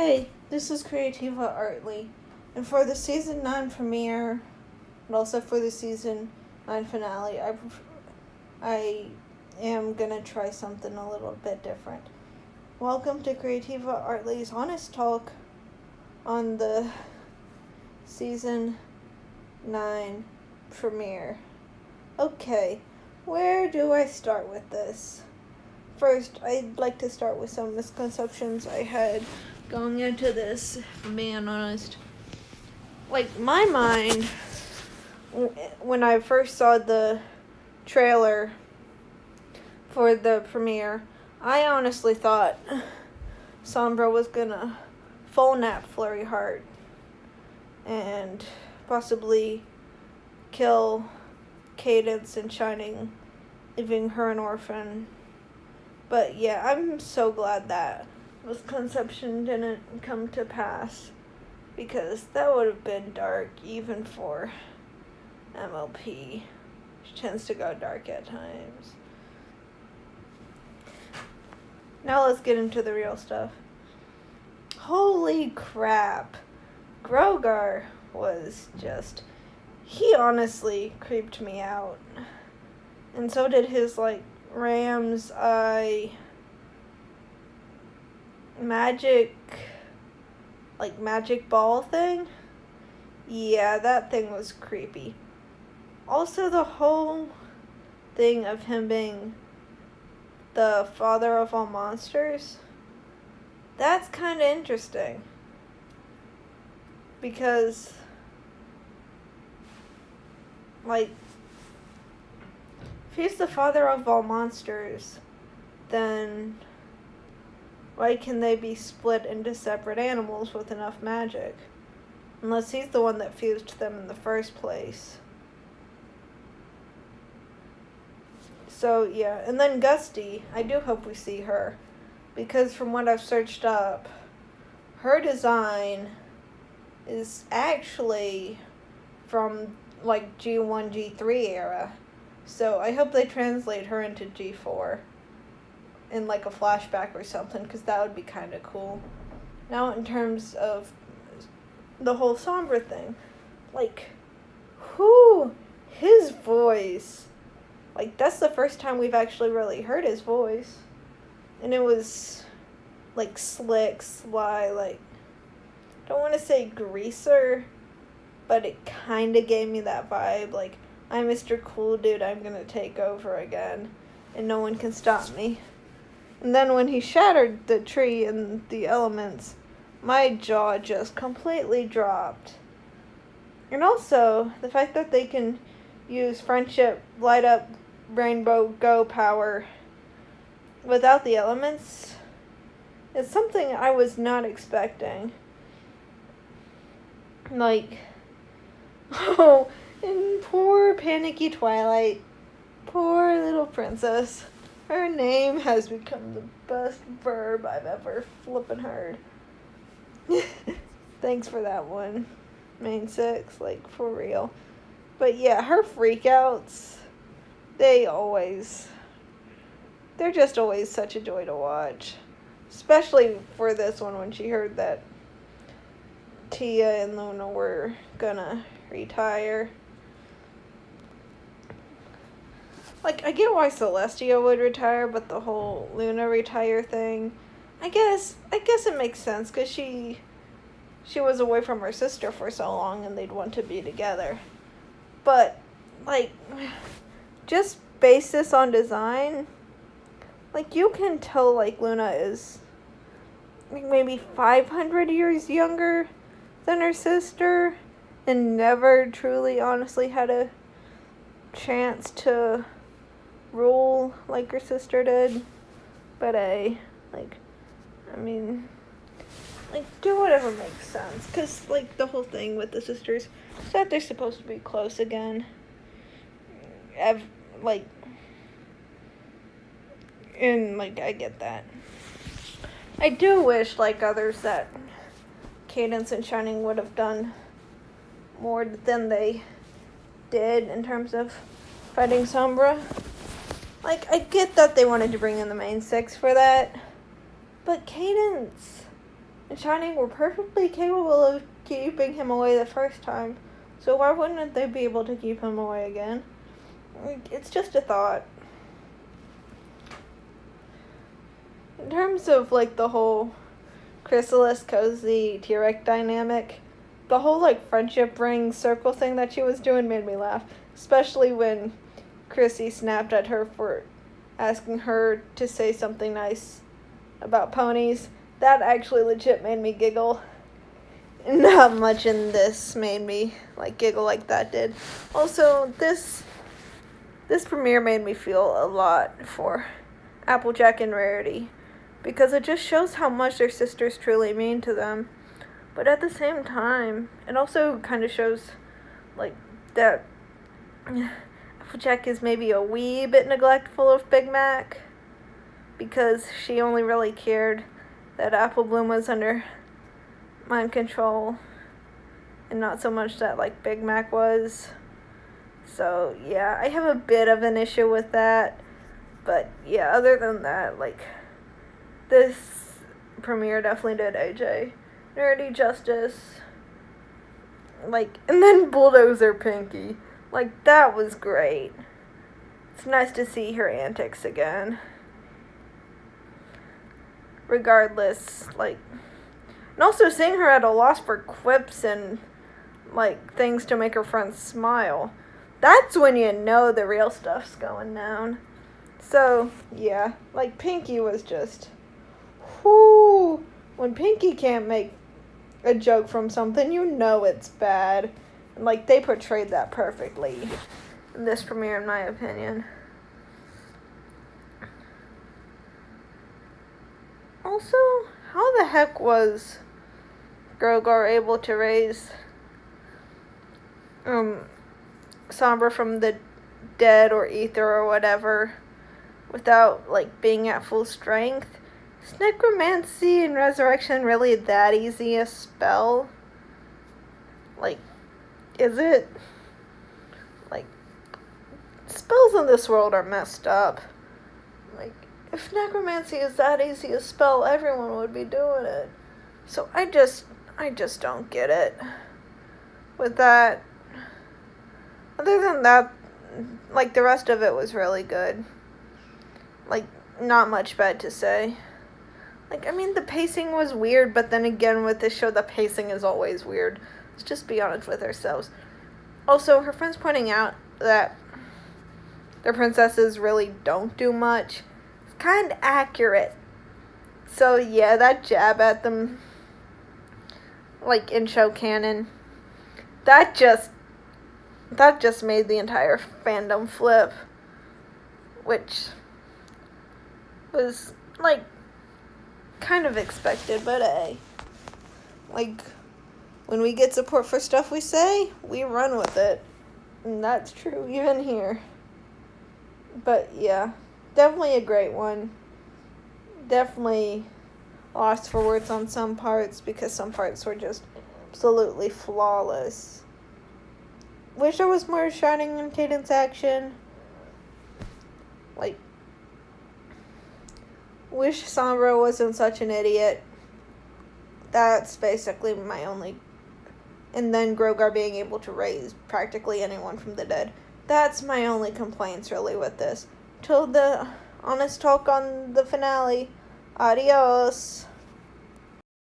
Hey, this is Creativa Artley, and for the season 9 premiere, and also for the season 9 finale, I am gonna try something a little bit different. Welcome to Creativa Artley's Honest Talk on the season 9 premiere. Okay, where do I start with this? First, I'd like to start with some misconceptions I had going into this, if I'm being honest. Like, my mind, when I first saw the trailer for the premiere, I honestly thought Sombra was gonna full nap Flurry Heart and possibly kill Cadance and Shining, leaving her an orphan. But yeah, I'm so glad that misconception didn't come to pass, because that would have been dark even for MLP. She tends to go dark at times. Now let's get into the real stuff. Holy crap. Grogar was just... he honestly creeped me out. And so did his, Ram's Eye magic ball thing. Yeah, that thing was creepy. Also, the whole thing of him being the father of all monsters, that's kind of interesting. Because, if he's the father of all monsters, then why can they be split into separate animals with enough magic? Unless he's the one that fused them in the first place. So, yeah. And then Gusty, I do hope we see her. Because from what I've searched up, her design is actually from, G1, G3 era. So I hope they translate her into G4 in a flashback or something, because that would be kind of cool. Now, in terms of the whole Sombra thing, his voice, that's the first time we've actually really heard his voice. And it was, slick, sly, don't want to say greaser, but it kind of gave me that vibe, I'm Mr. Cool Dude, I'm gonna take over again, and no one can stop me. And then when he shattered the tree and the elements, my jaw just completely dropped. And also, the fact that they can use friendship, light up, rainbow, go power without the elements is something I was not expecting. Oh, and poor panicky Twilight. Poor little princess. Her name has become the best verb I've ever flippin' heard. Thanks for that one, Main Six, for real. But yeah, her freakouts, they're just always such a joy to watch. Especially for this one, when she heard that Tia and Luna were gonna retire. I get why Celestia would retire, but the whole Luna retire thing, I guess it makes sense, because she was away from her sister for so long, and they'd want to be together. But, just base this on design, you can tell, Luna is, maybe 500 years younger than her sister, and never truly, honestly had a chance to rule like her sister did. But do whatever makes sense, because the whole thing with the sisters is that they're supposed to be close again, and I get that. I do wish, others, that Cadance and Shining would have done more than they did in terms of fighting Sombra. I get that they wanted to bring in the Main Six for that, but Cadance, and Shining were perfectly capable of keeping him away the first time. So why wouldn't they be able to keep him away again? It's just a thought. In terms of like the whole Chrysalis, Cozy, T-Rex dynamic, the whole like friendship ring circle thing that she was doing made me laugh. Especially when Chrissy snapped at her for asking her to say something nice about ponies. That actually legit made me giggle. Not much in this made me like giggle like that did. Also, this premiere made me feel a lot for Applejack and Rarity, because it just shows how much their sisters truly mean to them. But at the same time, it also kind of shows like that Applejack is maybe a wee bit neglectful of Big Mac, because she only really cared that Apple Bloom was under mind control and not so much that like Big Mac was. So yeah, I have a bit of an issue with that. But yeah, other than that, like, this premiere definitely did AJ Nerdy justice. Like, and then Bulldozer Pinky. Like, that was great. It's nice to see her antics again. Regardless, like, and also seeing her at a loss for quips and, like, things to make her friends smile. That's when you know the real stuff's going down. So, yeah, like, Pinky was just, whoo. When Pinky can't make a joke from something, you know it's bad. And, like, they portrayed that perfectly in this premiere, in my opinion. Also, how the heck was Grogar able to raise Sombra from the dead or ether or whatever without, like, being at full strength? Is necromancy and resurrection really that easy a spell? Like, is it? Like, spells in this world are messed up. Like, if necromancy is that easy a spell, everyone would be doing it. So I just don't get it with that. Other than that, like, the rest of it was really good. Like, not much bad to say. Like, I mean, the pacing was weird, but then again, with this show, the pacing is always weird. Let's just be honest with ourselves. Also, her friends pointing out that their princesses really don't do much. It's kind of accurate. So, yeah, that jab at them, like, in show canon, that just made the entire fandom flip. Which was, like, kind of expected, but hey. Like, when we get support for stuff we say, we run with it. And that's true even here. But yeah, definitely a great one. Definitely lost for words on some parts, because some parts were just absolutely flawless. Wish there was more Shining and Cadance action. Like, wish Sombra wasn't such an idiot. That's basically my only. And then Grogar being able to raise practically anyone from the dead. That's my only complaints really with this. Till the honest talk on the finale. Adios.